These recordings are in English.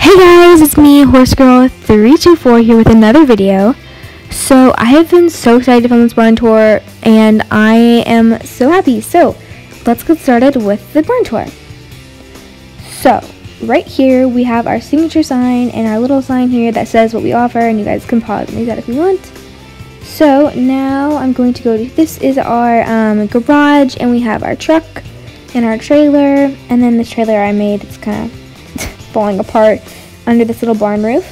Hey guys, it's me, HorseGirl324 here with another video. So I have been so excited to film this barn tour and I am so happy. So let's get started with the barn tour. So right here we have our signature sign and our little sign here that says what we offer, and you guys can pause and read that if you want. So now I'm going to go to, this is our garage, and we have our truck and our trailer, and then this trailer I made, it's kind of falling apart under this little barn roof.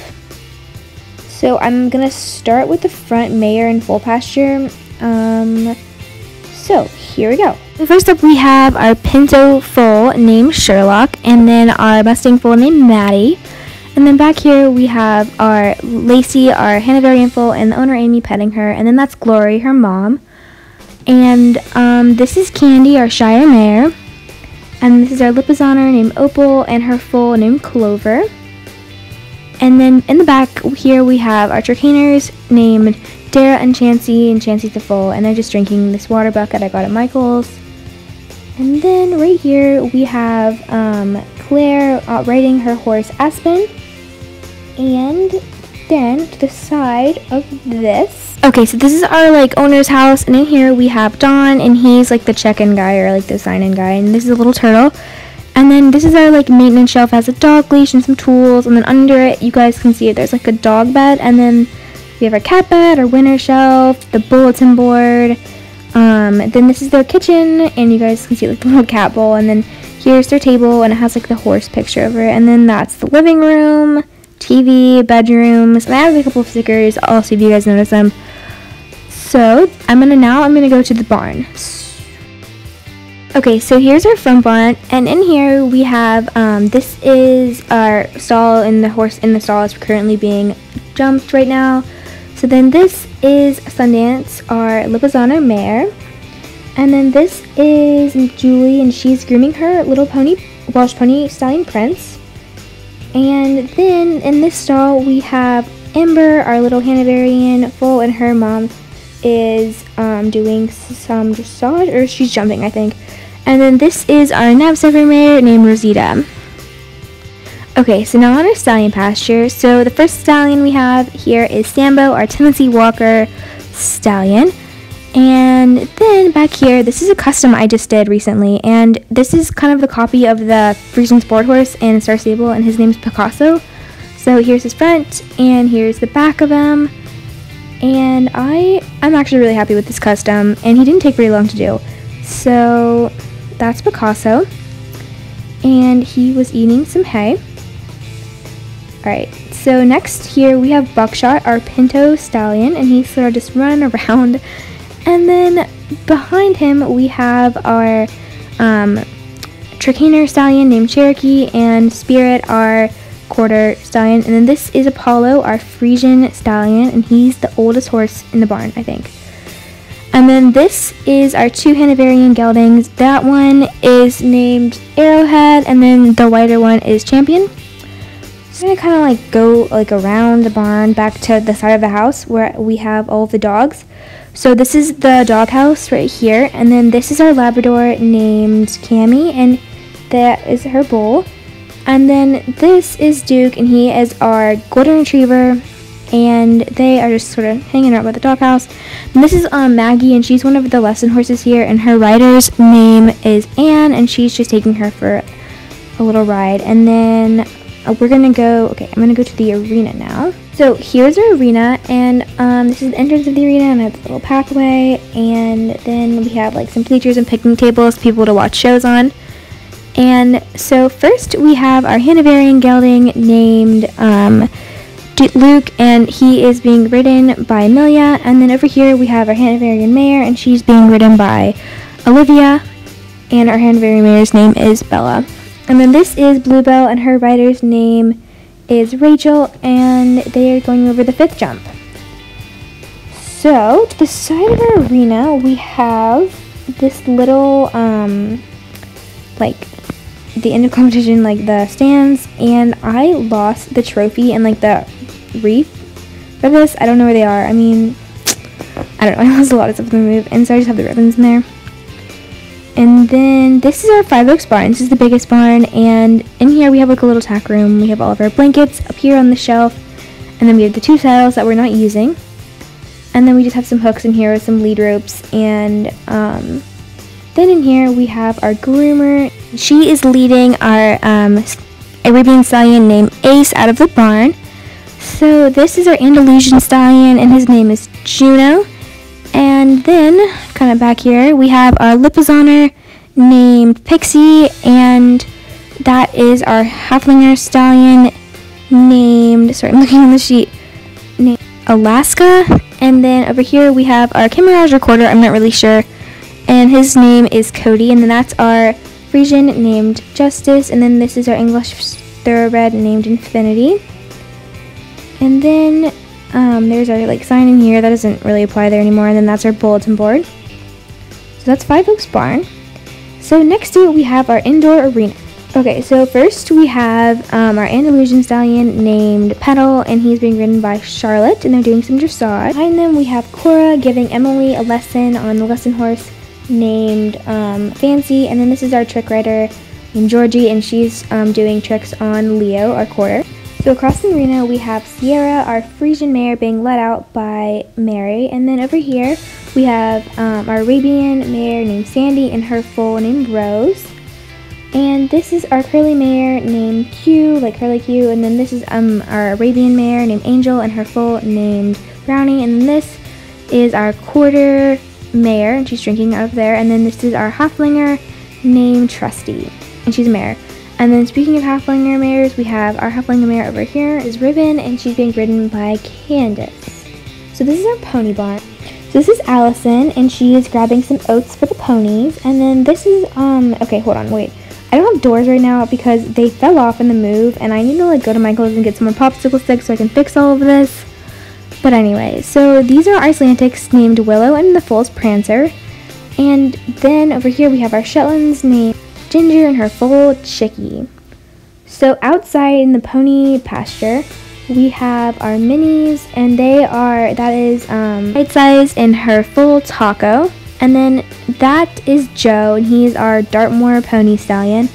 So I'm gonna start with the front mare and full pasture. So here we go. First up we have our Pinto foal named Sherlock, and then our Mustang foal named Maddie. And then back here we have our Lacey, our Hanoverian foal, and the owner Amy petting her, and then that's Glory, her mom. And this is Candy, our Shire mare. And this is our Lipizzaner named Opal and her foal named Clover. And then in the back here we have our Trichaners named Dara and Chansey's the foal, and they're just drinking this water bucket I got at Michael's. And then right here we have Claire riding her horse Aspen. And then to the side of this, okay, so this is our owner's house, and in here we have Don, and he's like the check-in guy or the sign-in guy, and this is a little turtle. And then this is our maintenance shelf, has a dog leash and some tools, and then under it you guys can see it, there's a dog bed, and then we have our cat bed, our winter shelf, the bulletin board. Then this is their kitchen, and you guys can see the little cat bowl, and then here's their table, and it has the horse picture over it, and then that's the living room, TV, bedrooms, and I have a couple of stickers. I'll see if you guys notice them. So I'm gonna go to the barn. Okay, so here's our front barn, and in here we have this is our stall, and the horse in the stall is currently being jumped right now. So then this is Sundance, our Lipizzaner mare, and then this is Julie, and she's grooming her little pony, Welsh pony stallion Prince. And then in this stall we have Amber, our little Hanoverian foal, and her mom is doing some dressage, or she's jumping, I think. And then this is our Knapsack mare named Rosita. Okay, so now on our stallion pasture. So the first stallion we have here is Sambo, our Tennessee Walker stallion. And then back here, this is a custom I just did recently, and this is kind of the copy of the Friesian Sport Horse in Star Stable, and his name's Picasso. So here's his front, and here's the back of him. And I'm actually really happy with this custom, and he didn't take very long to do. So that's Picasso, and he was eating some hay. Alright, so next here we have Buckshot, our Pinto stallion, and he's sort of just running around. And then behind him we have our Trichaner stallion named Cherokee, and Spirit, our quarter stallion. And then this is Apollo, our Friesian stallion, and he's the oldest horse in the barn, I think. And then this is our two Hanoverian geldings. That one is named Arrowhead, and then the whiter one is Champion. So I'm gonna kind of go around the barn back to the side of the house where we have all of the dogs. So this is the dog house right here, and then this is our Labrador named Cammy, and that is her bull. And then this is Duke, and he is our golden retriever, and they are just sort of hanging out by the dog house. And this is Maggie, and she's one of the lesson horses here, and her rider's name is Anne, and she's just taking her for a little ride. And then we're gonna go, okay, I'm gonna go to the arena now. So here's our arena, and this is the entrance of the arena, and I have this little pathway, and then we have some bleachers and picnic tables for people to watch shows on. And so first we have our Hanoverian gelding named Luke, and he is being ridden by Amelia. And then over here we have our Hanoverian mare, and she's being ridden by Olivia, and our Hanoverian mare's name is Bella. And then this is Bluebell, and her rider's name is Rachel, and they are going over the 5th jump. So to the side of our arena we have this little the end of competition, the stands, and I lost the trophy and the wreath for this. I don't know where they are. I mean, I don't know, I lost a lot of stuff in the move, and so I just have the ribbons in there. And then this is our 5 Oaks barn. This is the biggest barn, and in here we have like a little tack room. We have all of our blankets up here on the shelf, and then we have the 2 saddles that we're not using. And then we just have some hooks in here with some lead ropes, and then in here we have our groomer. She is leading our Arabian stallion named Ace out of the barn. So this is our Andalusian stallion, and his name is Juno. And then, kind of back here, we have our Lipizzaner named Pixie, and that is our Haflinger stallion named, sorry, I'm looking on the sheet, named Alaska. And then over here we have our Camouflage recorder, I'm not really sure, and his name is Cody. And then that's our Frisian named Justice, and then this is our English Thoroughbred named Infinity. And then there's our like sign in here that doesn't really apply there anymore, and then that's our bulletin board. So that's 5 Oaks barn. So next to it we have our indoor arena. Okay, so first we have our Andalusian stallion named Petal, and he's being ridden by Charlotte, and they're doing some dressage. Behind them we have Cora giving Emily a lesson on the lesson horse named Fancy, and then this is our trick rider named Georgie, and she's doing tricks on Leo, our quarter. So across the arena we have Sierra, our Frisian mare, being led out by Mary, and then over here we have our Arabian mare named Sandy and her foal named Rose. And this is our curly mare named Q, like Curly Q, and then this is our Arabian mare named Angel and her foal named Brownie, and then this is our quarter mare, and she's drinking out of there, and then this is our Haflinger named Trusty, and she's a mare. And then speaking of Haflinger mares, we have our Haflinger mare over here is Ribbon, and she's being ridden by Candace. So this is our pony barn. So this is Allison, and she is grabbing some oats for the ponies. And then this is, okay, hold on, wait. I don't have doors right now because they fell off in the move, and I need to like go to Michael's and get some more popsicle sticks so I can fix all of this. But anyway, so these are Icelandics named Willow and the foal's Prancer. And then over here we have our Shetlands named Ginger and her foal Chicky. So outside in the pony pasture we have our minis, and that is right size and her foal Taco. And then that is Joe, and he's our Dartmoor pony stallion.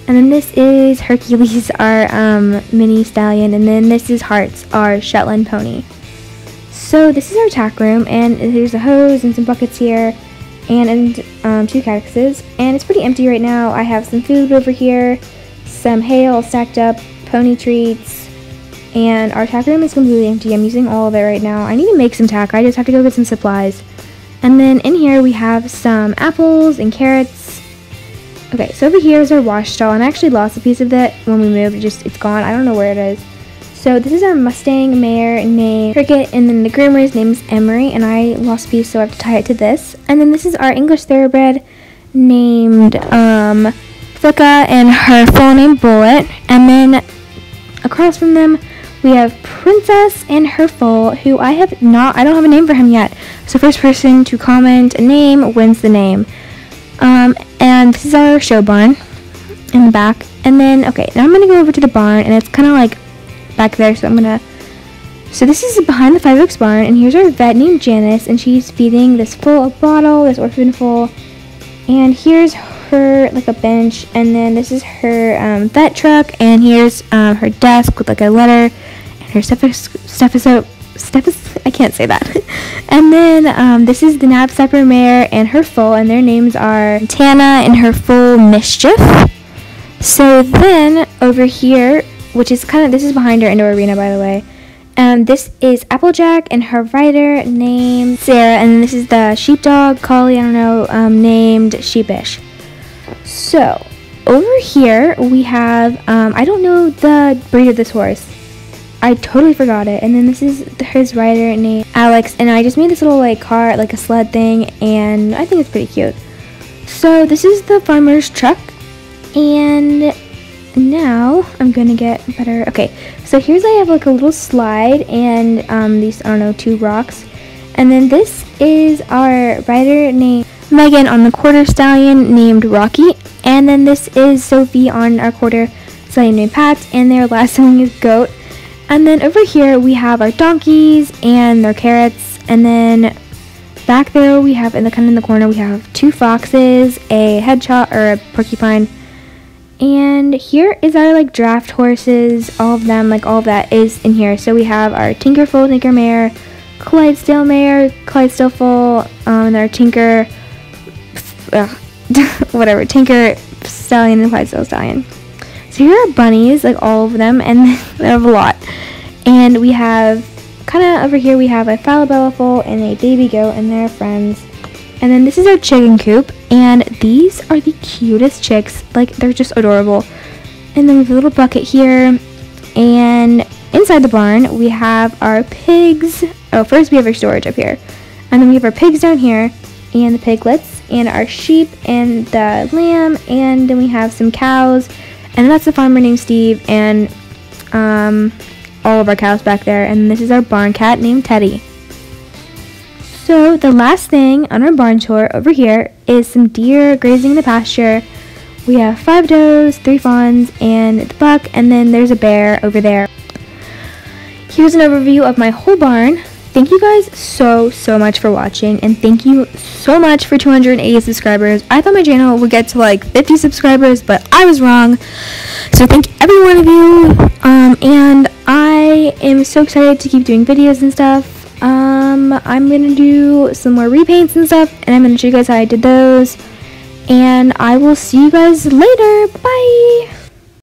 And then this is Hercules, our mini stallion, and then this is Hearts, our Shetland pony. So this is our tack room, and there's a hose and some buckets here, and 2 cactuses, and it's pretty empty right now. I have some food over here, some hay all stacked up, pony treats, and our tack room is completely empty. I'm using all of it right now. I need to make some tack. I just have to go get some supplies. And then in here we have some apples and carrots. Okay, so over here is our wash stall, and I actually lost a piece of that when we moved. It's gone. I don't know where it is. So this is our Mustang mare named Cricket, and then the groomer's name is Emery, and I lost a piece, so I have to tie it to this. And then this is our English Thoroughbred named Flicka and her foal named Bullet. And then across from them we have Princess and her foal, who I don't have a name for him yet. So first person to comment a name wins the name. And this is our show barn in the back. And then, okay, now I'm going to go over to the barn, and it's kind of like back there, so this is behind the 5 Oaks barn, and here's our vet named Janice, and she's feeding this foal a bottle, this orphan foal. And here's her, like a bench, and then this is her vet truck, and here's her desk with like a letter, and her stethoscope, I can't say that. And then this is the Knapsacker mare and her foal, and their names are Tana and her foal Mischief. So then over here, which is this is behind our indoor arena, by the way. This is Applejack and her rider named Sarah, and this is the sheepdog, collie, I don't know, named Sheepish. So over here we have, I don't know the breed of this horse. I totally forgot it. And then this is his rider named Alex, and I just made this little like cart, like a sled thing, and I think it's pretty cute. So this is the farmer's truck, and now I'm gonna get better. Okay, so here's I have like a little slide and these, I don't know, 2 rocks, and then this is our rider named Megan on the quarter stallion named Rocky, and then this is Sophie on our quarter stallion named Pat, and their last sibling is Goat. And then over here we have our donkeys and their carrots, and then back there we have in the corner we have 2 foxes, a hedgehog or a porcupine, and here is our like draft horses. All of them, like all of that is in here. So we have our Tinkerful Tinker Mare, Clydesdale Mare, Clydesdale Foal, and our Tinker whatever, Tinker Stallion and Clydesdale Stallion. So here are bunnies, like all of them, and they have a lot. And we have, kind of over here, we have a Falabella foal and a baby goat and their friends. And then this is our chicken coop, and these are the cutest chicks. Like, they're just adorable. And then we have a little bucket here. And inside the barn, we have our pigs. Oh, first we have our storage up here. And then we have our pigs down here, and the piglets, and our sheep, and the lamb, and then we have some cows. And that's a farmer named Steve, and all of our cows back there. And this is our barn cat named Teddy. So the last thing on our barn tour over here is some deer grazing in the pasture. We have 5 does, 3 fawns, and the buck, and then there's a bear over there. Here's an overview of my whole barn. Thank you guys so much for watching, and thank you so much for 280 subscribers. I thought my channel would get to like 50 subscribers, but I was wrong. So thank every one of you, and I am so excited to keep doing videos and stuff. I'm gonna do some more repaints and stuff, and I'm gonna show you guys how I did those, and I will see you guys later. Bye.